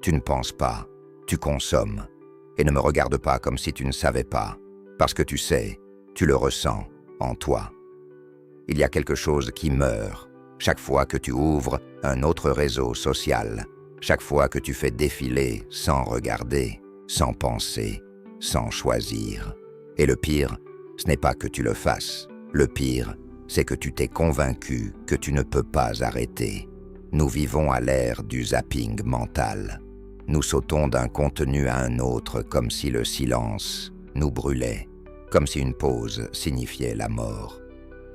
Tu ne penses pas, tu consommes. Et ne me regarde pas comme si tu ne savais pas, parce que tu sais, tu le ressens en toi. Il y a quelque chose qui meurt chaque fois que tu ouvres un autre réseau social, chaque fois que tu fais défiler sans regarder, sans penser, sans choisir. Et le pire, ce n'est pas que tu le fasses. Le pire, c'est que tu t'es convaincu que tu ne peux pas arrêter. Nous vivons à l'ère du zapping mental. Nous sautons d'un contenu à un autre comme si le silence nous brûlait, comme si une pause signifiait la mort.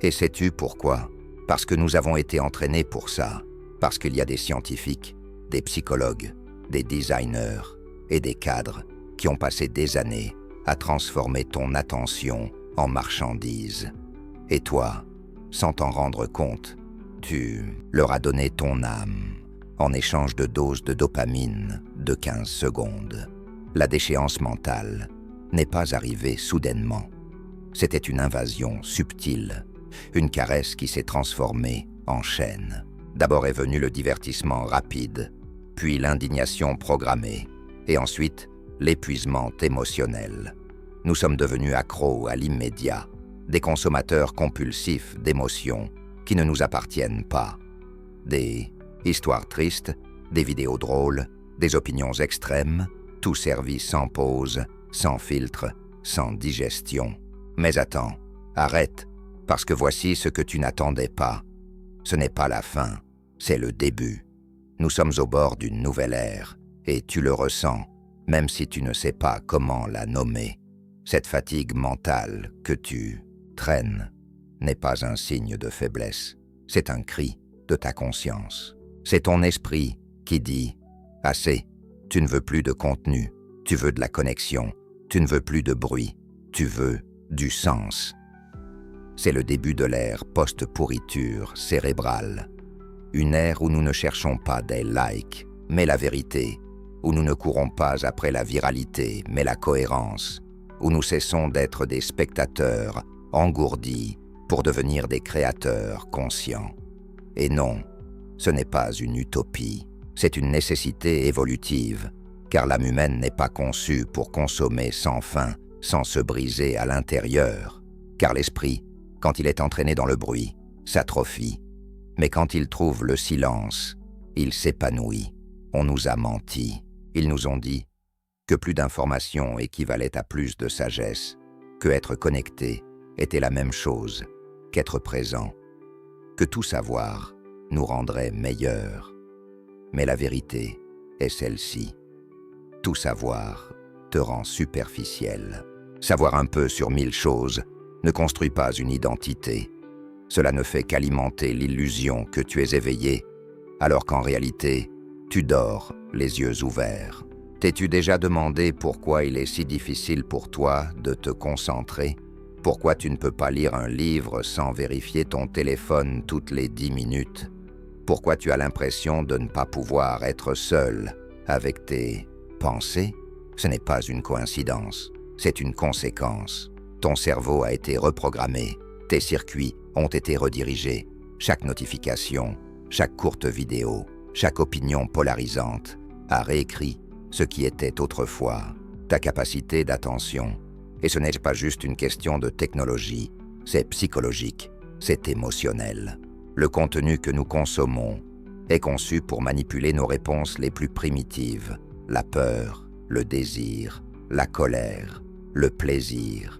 Et sais-tu pourquoi? Parce que nous avons été entraînés pour ça, parce qu'il y a des scientifiques, des psychologues, des designers et des cadres qui ont passé des années à transformer ton attention en marchandise. Et toi, sans t'en rendre compte, tu leur as donné ton âme en échange de doses de dopamine de 15 secondes. La déchéance mentale n'est pas arrivée soudainement. C'était une invasion subtile, une caresse qui s'est transformée en chaîne. D'abord est venu le divertissement rapide, puis l'indignation programmée, et ensuite l'épuisement émotionnel. Nous sommes devenus accros à l'immédiat, des consommateurs compulsifs d'émotions qui ne nous appartiennent pas. Des histoires tristes, des vidéos drôles, des opinions extrêmes, tout servi sans pause, sans filtre, sans digestion. Mais attends, arrête, parce que voici ce que tu n'attendais pas. Ce n'est pas la fin, c'est le début. Nous sommes au bord d'une nouvelle ère, et tu le ressens, même si tu ne sais pas comment la nommer. Cette fatigue mentale que tu traînes n'est pas un signe de faiblesse, c'est un cri de ta conscience. C'est ton esprit qui dit « Assez, tu ne veux plus de contenu, tu veux de la connexion, tu ne veux plus de bruit, tu veux du sens. » C'est le début de l'ère post-pourriture cérébrale. Une ère où nous ne cherchons pas des likes, mais la vérité, où nous ne courons pas après la viralité, mais la cohérence, où nous cessons d'être des spectateurs engourdis pour devenir des créateurs conscients. Et non, ce n'est pas une utopie, c'est une nécessité évolutive, car l'âme humaine n'est pas conçue pour consommer sans fin, sans se briser à l'intérieur, car l'esprit, quand il est entraîné dans le bruit, s'atrophie. Mais quand il trouve le silence, il s'épanouit. On nous a menti. Ils nous ont dit que plus d'informations équivalait à plus de sagesse, que être connecté était la même chose qu'être présent, que tout savoir nous rendrait meilleurs. Mais la vérité est celle-ci. Tout savoir te rend superficiel. Savoir un peu sur 1000 choses ne construit pas une identité. Cela ne fait qu'alimenter l'illusion que tu es éveillé, alors qu'en réalité, tu dors les yeux ouverts. T'es-tu déjà demandé pourquoi il est si difficile pour toi de te concentrer? Pourquoi tu ne peux pas lire un livre sans vérifier ton téléphone toutes les 10 minutes? Pourquoi tu as l'impression de ne pas pouvoir être seul avec tes pensées? Ce n'est pas une coïncidence, c'est une conséquence. Ton cerveau a été reprogrammé, tes circuits ont été redirigés. Chaque notification, chaque courte vidéo, chaque opinion polarisante a réécrit ce qui était autrefois ta capacité d'attention. Et ce n'est pas juste une question de technologie, c'est psychologique, c'est émotionnel. Le contenu que nous consommons est conçu pour manipuler nos réponses les plus primitives, la peur, le désir, la colère, le plaisir.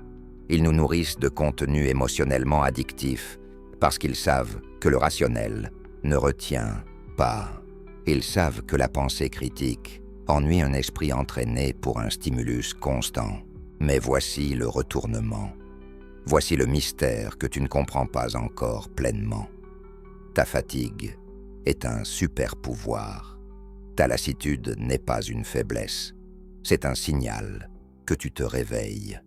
Ils nous nourrissent de contenus émotionnellement addictifs parce qu'ils savent que le rationnel ne retient pas. Ils savent que la pensée critique ennuie un esprit entraîné pour un stimulus constant. Mais voici le retournement. Voici le mystère que tu ne comprends pas encore pleinement. Ta fatigue est un super pouvoir. Ta lassitude n'est pas une faiblesse. C'est un signal que tu te réveilles.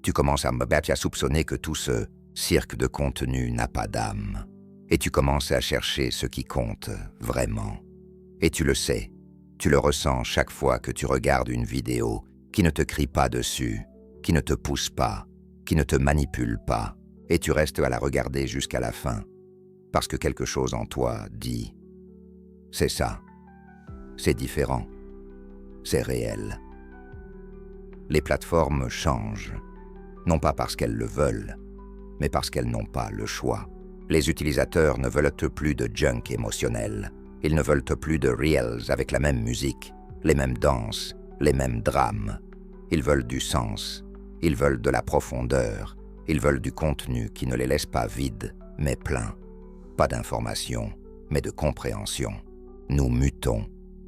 Tu commences à soupçonner que tout ce cirque de contenu n'a pas d'âme. Et tu commences à chercher ce qui compte vraiment. Et tu le sais, tu le ressens chaque fois que tu regardes une vidéo qui ne te crie pas dessus, qui ne te pousse pas, qui ne te manipule pas, et tu restes à la regarder jusqu'à la fin, parce que quelque chose en toi dit « c'est ça, c'est différent, c'est réel. Les plateformes changent, non pas parce qu'elles le veulent, mais parce qu'elles n'ont pas le choix. Les utilisateurs ne veulent plus de junk émotionnel. Ils ne veulent plus de reels avec la même musique, les mêmes danses, les mêmes drames. Ils veulent du sens, ils veulent de la profondeur, ils veulent du contenu qui ne les laisse pas vides, mais pleins. Pas d'information, mais de compréhension. Nous mutons.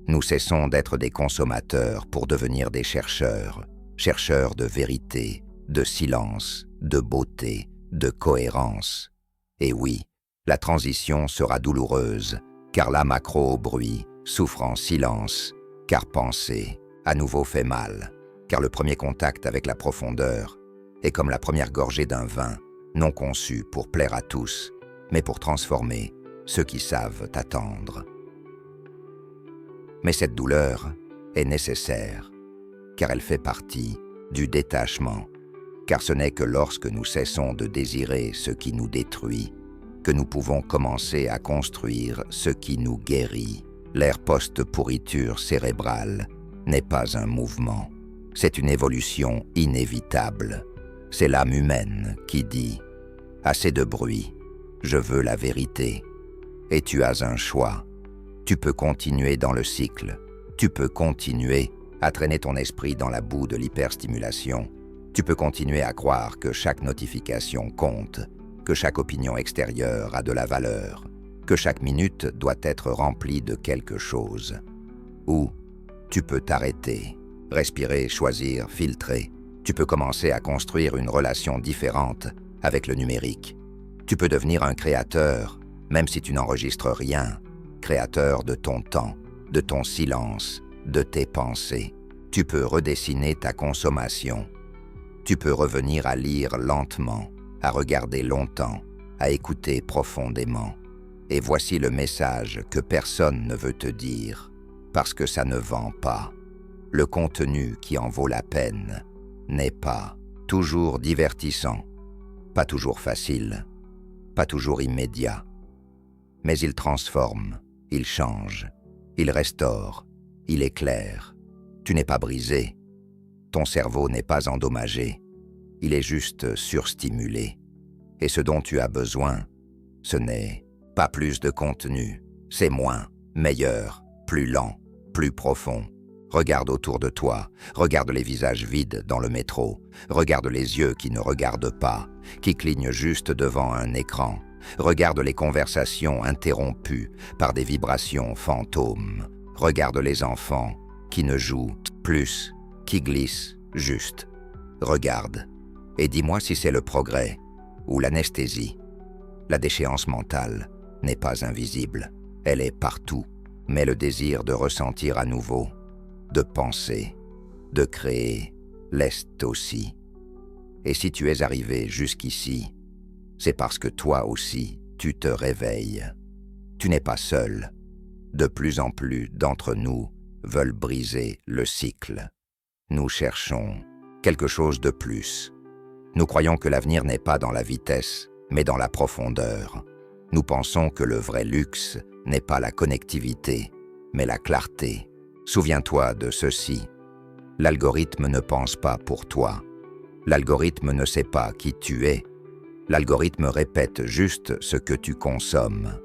Nous cessons d'être des consommateurs pour devenir des chercheurs, chercheurs de vérité, de silence, de beauté, de cohérence. Et oui, la transition sera douloureuse, car l'âme accro au bruit souffre en silence, car penser à nouveau fait mal, car le premier contact avec la profondeur est comme la première gorgée d'un vin, non conçu pour plaire à tous, mais pour transformer ceux qui savent attendre. Mais cette douleur est nécessaire, car elle fait partie du détachement, car ce n'est que lorsque nous cessons de désirer ce qui nous détruit que nous pouvons commencer à construire ce qui nous guérit. L'ère post-pourriture cérébrale n'est pas un mouvement, c'est une évolution inévitable. C'est l'âme humaine qui dit « Assez de bruit, je veux la vérité ». Et tu as un choix. Tu peux continuer dans le cycle. Tu peux continuer à traîner ton esprit dans la boue de l'hyperstimulation. Tu peux continuer à croire que chaque notification compte, que chaque opinion extérieure a de la valeur, que chaque minute doit être remplie de quelque chose. Ou tu peux t'arrêter, respirer, choisir, filtrer. Tu peux commencer à construire une relation différente avec le numérique. Tu peux devenir un créateur, même si tu n'enregistres rien, créateur de ton temps, de ton silence, de tes pensées. Tu peux redessiner ta consommation. Tu peux revenir à lire lentement, à regarder longtemps, à écouter profondément. Et voici le message que personne ne veut te dire, parce que ça ne vend pas. Le contenu qui en vaut la peine n'est pas toujours divertissant, pas toujours facile, pas toujours immédiat. Mais il transforme, il change, il restaure, il éclaire. Tu n'es pas brisé, ton cerveau n'est pas endommagé, il est juste surstimulé. Et ce dont tu as besoin, ce n'est pas plus de contenu, c'est moins, meilleur, plus lent, plus profond. Regarde autour de toi, regarde les visages vides dans le métro, regarde les yeux qui ne regardent pas, qui clignent juste devant un écran, regarde les conversations interrompues par des vibrations fantômes, regarde les enfants qui ne jouent plus, qui glissent juste. Regarde, et dis-moi si c'est le progrès ou l'anesthésie. La déchéance mentale n'est pas invisible, elle est partout, mais le désir de ressentir à nouveau, de penser, de créer, l'est aussi. Et si tu es arrivé jusqu'ici, c'est parce que toi aussi, tu te réveilles. Tu n'es pas seul. De plus en plus d'entre nous veulent briser le cycle. Nous cherchons quelque chose de plus. Nous croyons que l'avenir n'est pas dans la vitesse, mais dans la profondeur. Nous pensons que le vrai luxe n'est pas la connectivité, mais la clarté. Souviens-toi de ceci. L'algorithme ne pense pas pour toi. L'algorithme ne sait pas qui tu es. L'algorithme répète juste ce que tu consommes.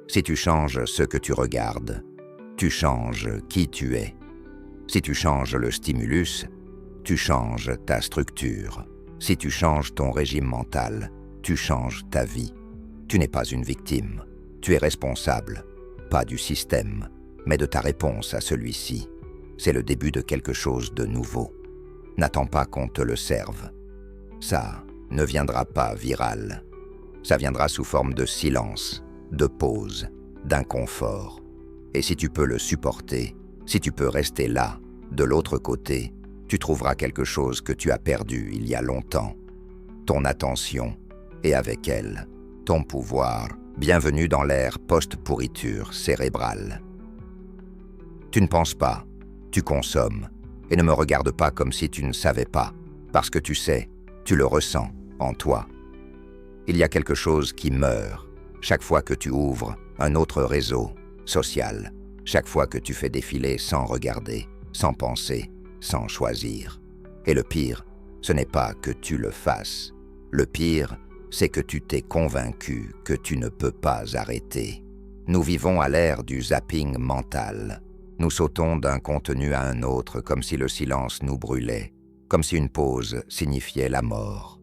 Si tu changes ce que tu regardes, tu changes qui tu es. Si tu changes le stimulus, tu changes ta structure. Si tu changes ton régime mental, tu changes ta vie. Tu n'es pas une victime. Tu es responsable, pas du système, mais de ta réponse à celui-ci. C'est le début de quelque chose de nouveau. N'attends pas qu'on te le serve. Ça ne viendra pas viral. Ça viendra sous forme de silence, de pause, d'inconfort. Et si tu peux le supporter, si tu peux rester là, de l'autre côté, tu trouveras quelque chose que tu as perdu il y a longtemps. Ton attention, et avec elle, ton pouvoir. Bienvenue dans l'ère post-pourriture cérébrale. Tu ne penses pas, tu consommes, et ne me regarde pas comme si tu ne savais pas, parce que tu sais, tu le ressens en toi. Il y a quelque chose qui meurt chaque fois que tu ouvres un autre réseau social, chaque fois que tu fais défiler sans regarder, sans penser, sans choisir. Et le pire, ce n'est pas que tu le fasses. Le pire, c'est que tu t'es convaincu que tu ne peux pas arrêter. Nous vivons à l'ère du zapping mental. Nous sautons d'un contenu à un autre comme si le silence nous brûlait, comme si une pause signifiait la mort.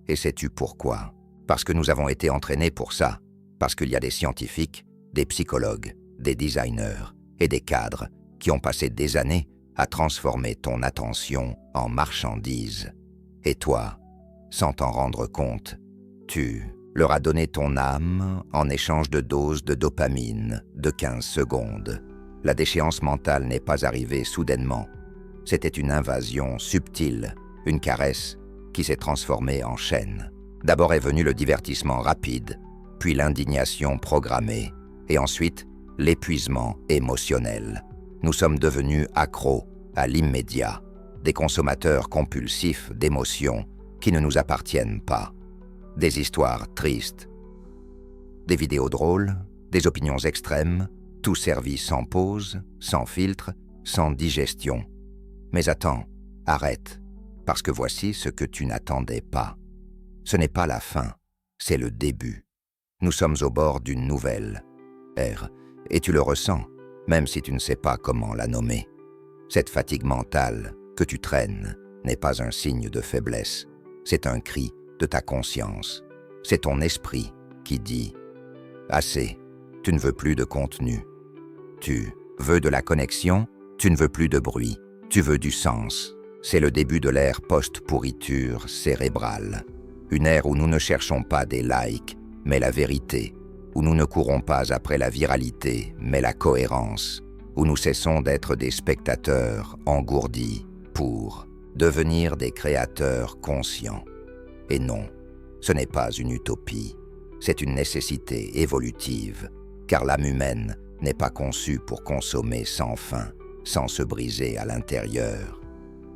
Et sais-tu pourquoi? Parce que nous avons été entraînés pour ça. Parce qu'il y a des scientifiques, des psychologues, des designers et des cadres qui ont passé des années à transformer ton attention en marchandise. Et toi, sans t'en rendre compte, tu leur as donné ton âme en échange de doses de dopamine de 15 secondes. La déchéance mentale n'est pas arrivée soudainement. C'était une invasion subtile, une caresse qui s'est transformée en chaîne. D'abord est venu le divertissement rapide, puis l'indignation programmée, et ensuite l'épuisement émotionnel. Nous sommes devenus accros à l'immédiat, des consommateurs compulsifs d'émotions qui ne nous appartiennent pas. Des histoires tristes, des vidéos drôles, des opinions extrêmes, tout servi sans pause, sans filtre, sans digestion. Mais attends, arrête, parce que voici ce que tu n'attendais pas. Ce n'est pas la fin, c'est le début. Nous sommes au bord d'une nouvelle ère, et tu le ressens, même si tu ne sais pas comment la nommer. Cette fatigue mentale que tu traînes n'est pas un signe de faiblesse, c'est un cri de ta conscience. C'est ton esprit qui dit « Assez, tu ne veux plus de contenu. Tu veux de la connexion, tu ne veux plus de bruit, tu veux du sens. » C'est le début de l'ère post-pourriture cérébrale. Une ère où nous ne cherchons pas des likes, mais la vérité, où nous ne courons pas après la viralité, mais la cohérence, où nous cessons d'être des spectateurs engourdis pour devenir des créateurs conscients. Et non, ce n'est pas une utopie, c'est une nécessité évolutive, car l'âme humaine n'est pas conçue pour consommer sans fin, sans se briser à l'intérieur.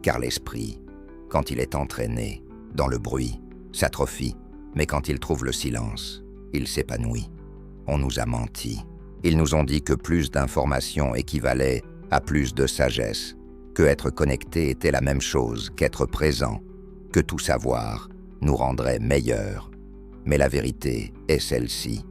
Car l'esprit, quand il est entraîné dans le bruit, s'atrophie, mais quand il trouve le silence, il s'épanouit. On nous a menti. Ils nous ont dit que plus d'informations équivalait à plus de sagesse, que être connecté était la même chose qu'être présent, que tout savoir nous rendrait meilleurs. Mais la vérité est celle-ci.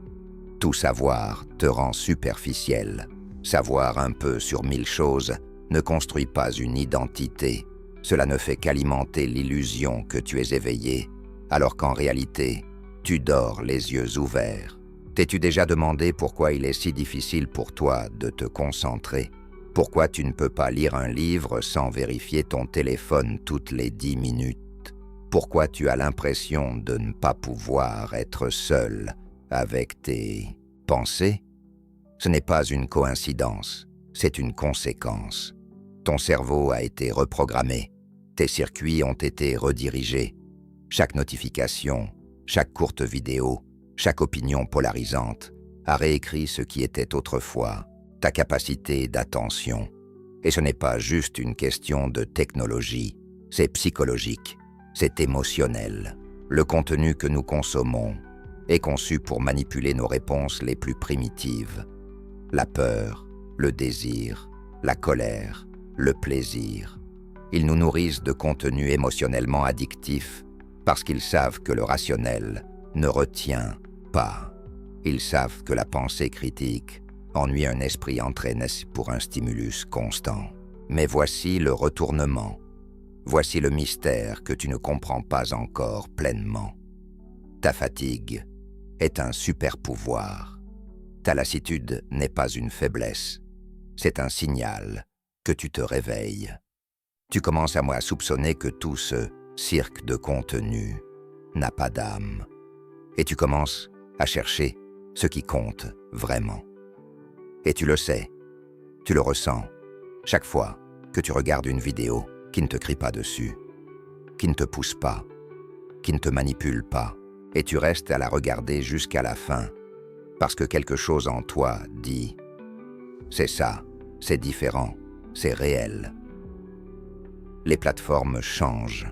Tout savoir te rend superficiel. Savoir un peu sur 1000 choses ne construit pas une identité. Cela ne fait qu'alimenter l'illusion que tu es éveillé, alors qu'en réalité, tu dors les yeux ouverts. T'es-tu déjà demandé pourquoi il est si difficile pour toi de te concentrer? Pourquoi tu ne peux pas lire un livre sans vérifier ton téléphone toutes les 10 minutes? Pourquoi tu as l'impression de ne pas pouvoir être seul avec tes pensées? Ce n'est pas une coïncidence, c'est une conséquence. Ton cerveau a été reprogrammé, tes circuits ont été redirigés. Chaque notification, chaque courte vidéo, chaque opinion polarisante a réécrit ce qui était autrefois ta capacité d'attention. Et ce n'est pas juste une question de technologie, c'est psychologique, c'est émotionnel. Le contenu que nous consommons est conçu pour manipuler nos réponses les plus primitives. La peur, le désir, la colère, le plaisir. Ils nous nourrissent de contenus émotionnellement addictifs parce qu'ils savent que le rationnel ne retient pas. Ils savent que la pensée critique ennuie un esprit entraîné pour un stimulus constant. Mais voici le retournement. Voici le mystère que tu ne comprends pas encore pleinement. Ta fatigue est un super pouvoir. Ta lassitude n'est pas une faiblesse. C'est un signal que tu te réveilles. Tu commences à soupçonner que tout ce cirque de contenu n'a pas d'âme. Et tu commences à chercher ce qui compte vraiment. Et tu le sais, tu le ressens, chaque fois que tu regardes une vidéo qui ne te crie pas dessus, qui ne te pousse pas, qui ne te manipule pas, et tu restes à la regarder jusqu'à la fin, parce que quelque chose en toi dit « c'est ça, c'est différent, c'est réel ». Les plateformes changent,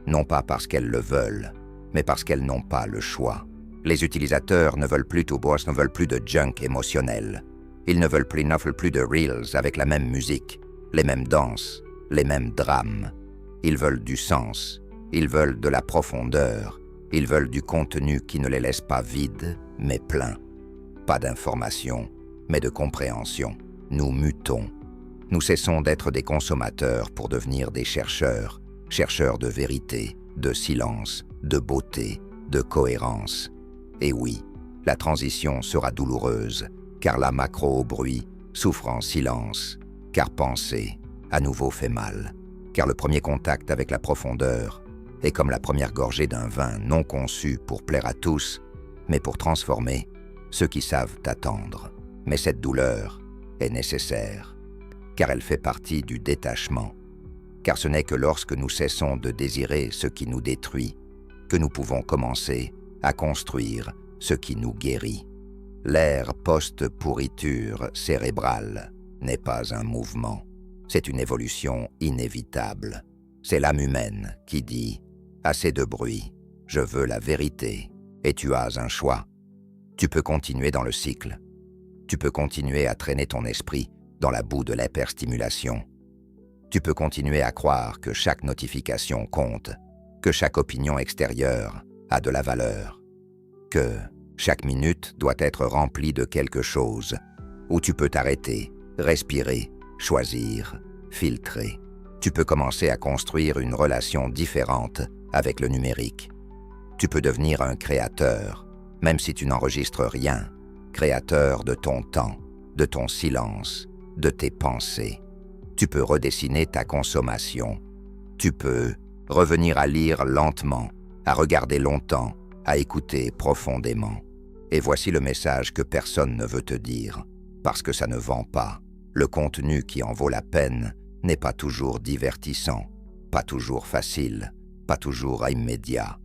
non pas parce qu'elles le veulent, mais parce qu'elles n'ont pas le choix. Les utilisateurs ne veulent plus ne veulent plus de junk émotionnel. Ils ne veulent plus de Reels avec la même musique. les mêmes danses, les mêmes drames. Ils veulent du sens, ils veulent de la profondeur, ils veulent du contenu qui ne les laisse pas vides, mais pleins. Pas d'information, mais de compréhension. Nous mutons. Nous cessons d'être des consommateurs pour devenir des chercheurs, chercheurs de vérité, de silence, de beauté, de cohérence. Et oui, la transition sera douloureuse, car la macro au bruit souffre en silence, car penser, à nouveau fait mal, car le premier contact avec la profondeur est comme la première gorgée d'un vin non conçu pour plaire à tous, mais pour transformer ceux qui savent attendre. Mais cette douleur est nécessaire, car elle fait partie du détachement, car ce n'est que lorsque nous cessons de désirer ce qui nous détruit que nous pouvons commencer à construire ce qui nous guérit. L'ère post-pourriture cérébrale n'est pas un mouvement, c'est une évolution inévitable. C'est l'âme humaine qui dit « Assez de bruit, je veux la vérité » et tu as un choix. Tu peux continuer dans le cycle. Tu peux continuer à traîner ton esprit dans la boue de l'hyperstimulation. Tu peux continuer à croire que chaque notification compte, que chaque opinion extérieure a de la valeur, que chaque minute doit être remplie de quelque chose, où tu peux t'arrêter, respirer, choisir, filtrer. Tu peux commencer à construire une relation différente avec le numérique. Tu peux devenir un créateur, même si tu n'enregistres rien, créateur de ton temps, de ton silence, de tes pensées. Tu peux redessiner ta consommation. Tu peux revenir à lire lentement, à regarder longtemps, à écouter profondément. Et voici le message que personne ne veut te dire, parce que ça ne vend pas. Le contenu qui en vaut la peine n'est pas toujours divertissant, pas toujours facile, pas toujours immédiat.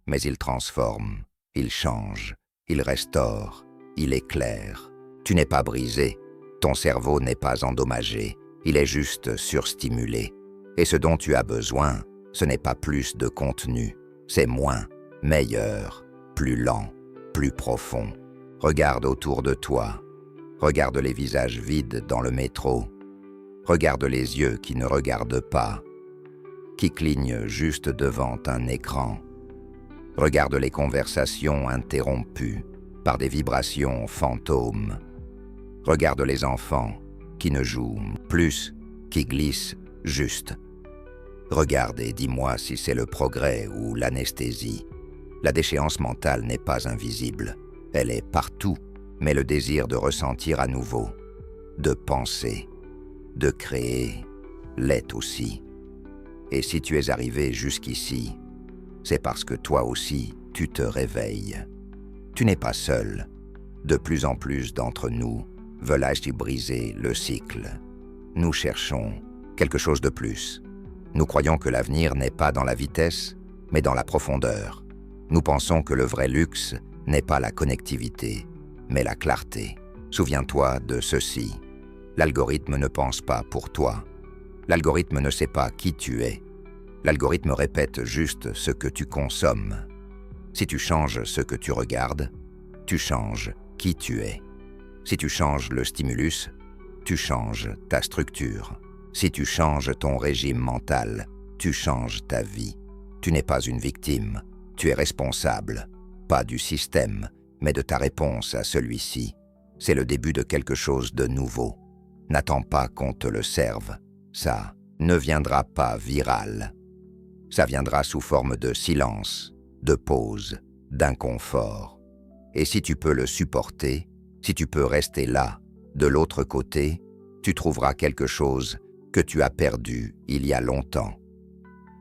Mais il transforme, il change, il restaure, il éclaire. Tu n'es pas brisé, ton cerveau n'est pas endommagé, il est juste surstimulé. Et ce dont tu as besoin, ce n'est pas plus de contenu, c'est moins, meilleur, plus lent, plus profond. Regarde autour de toi, regarde les visages vides dans le métro, regarde les yeux qui ne regardent pas, qui clignent juste devant un écran. Regarde les conversations interrompues par des vibrations fantômes. Regarde les enfants qui ne jouent plus, qui glissent juste. Regarde et dis-moi si c'est le progrès ou l'anesthésie. La déchéance mentale n'est pas invisible. Elle est partout, mais le désir de ressentir à nouveau, de penser, de créer, l'est aussi. Et si tu es arrivé jusqu'ici, c'est parce que toi aussi, tu te réveilles. Tu n'es pas seul. De plus en plus d'entre nous veulent ainsi briser le cycle. Nous cherchons quelque chose de plus. Nous croyons que l'avenir n'est pas dans la vitesse, mais dans la profondeur. Nous pensons que le vrai luxe n'est pas la connectivité, mais la clarté. Souviens-toi de ceci. L'algorithme ne pense pas pour toi. L'algorithme ne sait pas qui tu es. L'algorithme répète juste ce que tu consommes. Si tu changes ce que tu regardes, tu changes qui tu es. Si tu changes le stimulus, tu changes ta structure. Si tu changes ton régime mental, tu changes ta vie. Tu n'es pas une victime, tu es responsable, pas du système, mais de ta réponse à celui-ci. C'est le début de quelque chose de nouveau. N'attends pas qu'on te le serve. Ça ne viendra pas viral. Ça viendra sous forme de silence, de pause, d'inconfort. Et si tu peux le supporter, si tu peux rester là, de l'autre côté, tu trouveras quelque chose que tu as perdu il y a longtemps.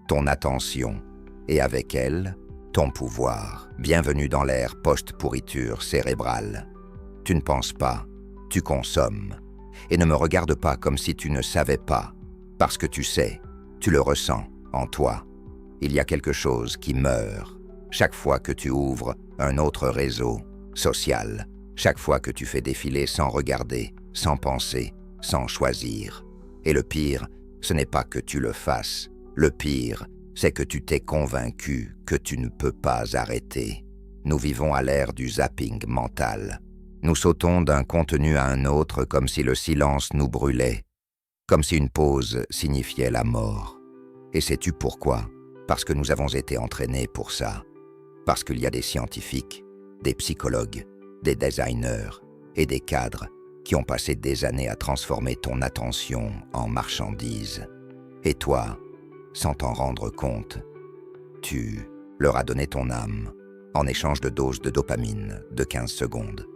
Ton attention, et avec elle, ton pouvoir. Bienvenue dans l'ère post-pourriture cérébrale. Tu ne penses pas, tu consommes. Et ne me regarde pas comme si tu ne savais pas, parce que tu sais, tu le ressens en toi. Il y a quelque chose qui meurt chaque fois que tu ouvres un autre réseau social, chaque fois que tu fais défiler sans regarder, sans penser, sans choisir. Et le pire, ce n'est pas que tu le fasses. Le pire, c'est que tu t'es convaincu que tu ne peux pas arrêter. Nous vivons à l'ère du zapping mental. Nous sautons d'un contenu à un autre comme si le silence nous brûlait, comme si une pause signifiait la mort. Et sais-tu pourquoi? Parce que nous avons été entraînés pour ça. Parce qu'il y a des scientifiques, des psychologues, des designers et des cadres qui ont passé des années à transformer ton attention en marchandise. Et toi, sans t'en rendre compte, tu leur as donné ton âme en échange de doses de dopamine de 15 secondes.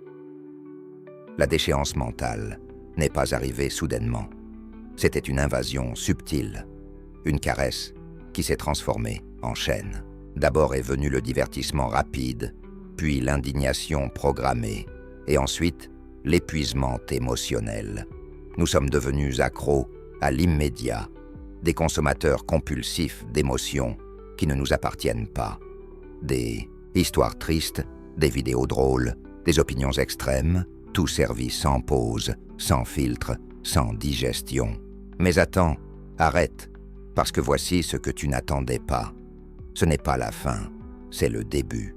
La déchéance mentale n'est pas arrivée soudainement. C'était une invasion subtile, une caresse qui s'est transformée en chaîne. D'abord est venu le divertissement rapide, puis l'indignation programmée, et ensuite l'épuisement émotionnel. Nous sommes devenus accros à l'immédiat, des consommateurs compulsifs d'émotions qui ne nous appartiennent pas. Des histoires tristes, des vidéos drôles, des opinions extrêmes, tout servi sans pause, sans filtre, sans digestion. Mais attends, arrête, parce que voici ce que tu n'attendais pas. Ce n'est pas la fin, c'est le début.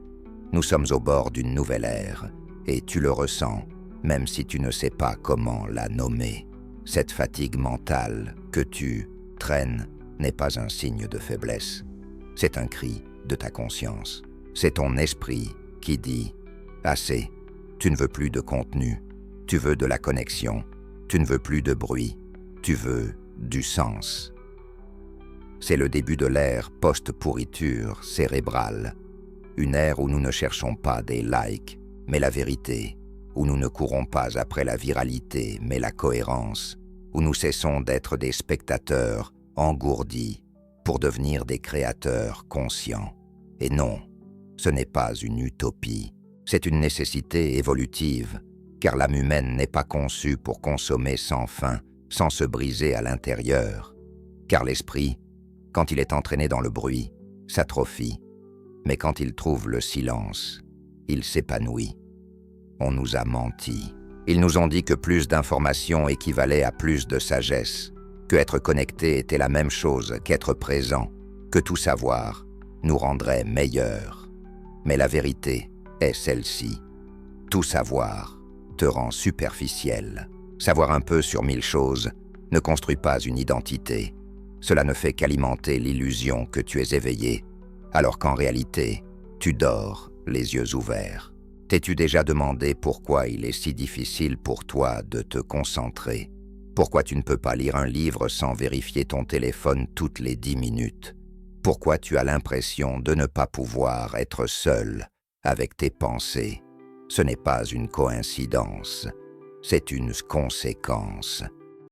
Nous sommes au bord d'une nouvelle ère, et tu le ressens, même si tu ne sais pas comment la nommer. Cette fatigue mentale que tu traînes n'est pas un signe de faiblesse. C'est un cri de ta conscience. C'est ton esprit qui dit « Assez, tu ne veux plus de contenu, tu veux de la connexion, tu ne veux plus de bruit, tu veux du sens. » C'est le début de l'ère post-pourriture cérébrale, une ère où nous ne cherchons pas des likes, mais la vérité, où nous ne courons pas après la viralité, mais la cohérence, où nous cessons d'être des spectateurs engourdis pour devenir des créateurs conscients. Et non, ce n'est pas une utopie, c'est une nécessité évolutive, car l'âme humaine n'est pas conçue pour consommer sans fin, sans se briser à l'intérieur, car l'esprit, quand il est entraîné dans le bruit, s'atrophie, mais quand il trouve le silence, il s'épanouit. On nous a menti. Ils nous ont dit que plus d'informations équivalait à plus de sagesse, que être connecté était la même chose qu'être présent, que tout savoir nous rendrait meilleurs. Mais la vérité est celle-ci. Tout savoir te rend superficiel. Savoir un peu sur 1000 choses ne construit pas une identité. Cela ne fait qu'alimenter l'illusion que tu es éveillé, alors qu'en réalité, tu dors les yeux ouverts. T'es-tu déjà demandé pourquoi il est si difficile pour toi de te concentrer? Pourquoi tu ne peux pas lire un livre sans vérifier ton téléphone toutes les 10 minutes? Pourquoi tu as l'impression de ne pas pouvoir être seul avec tes pensées? Ce n'est pas une coïncidence, c'est une conséquence.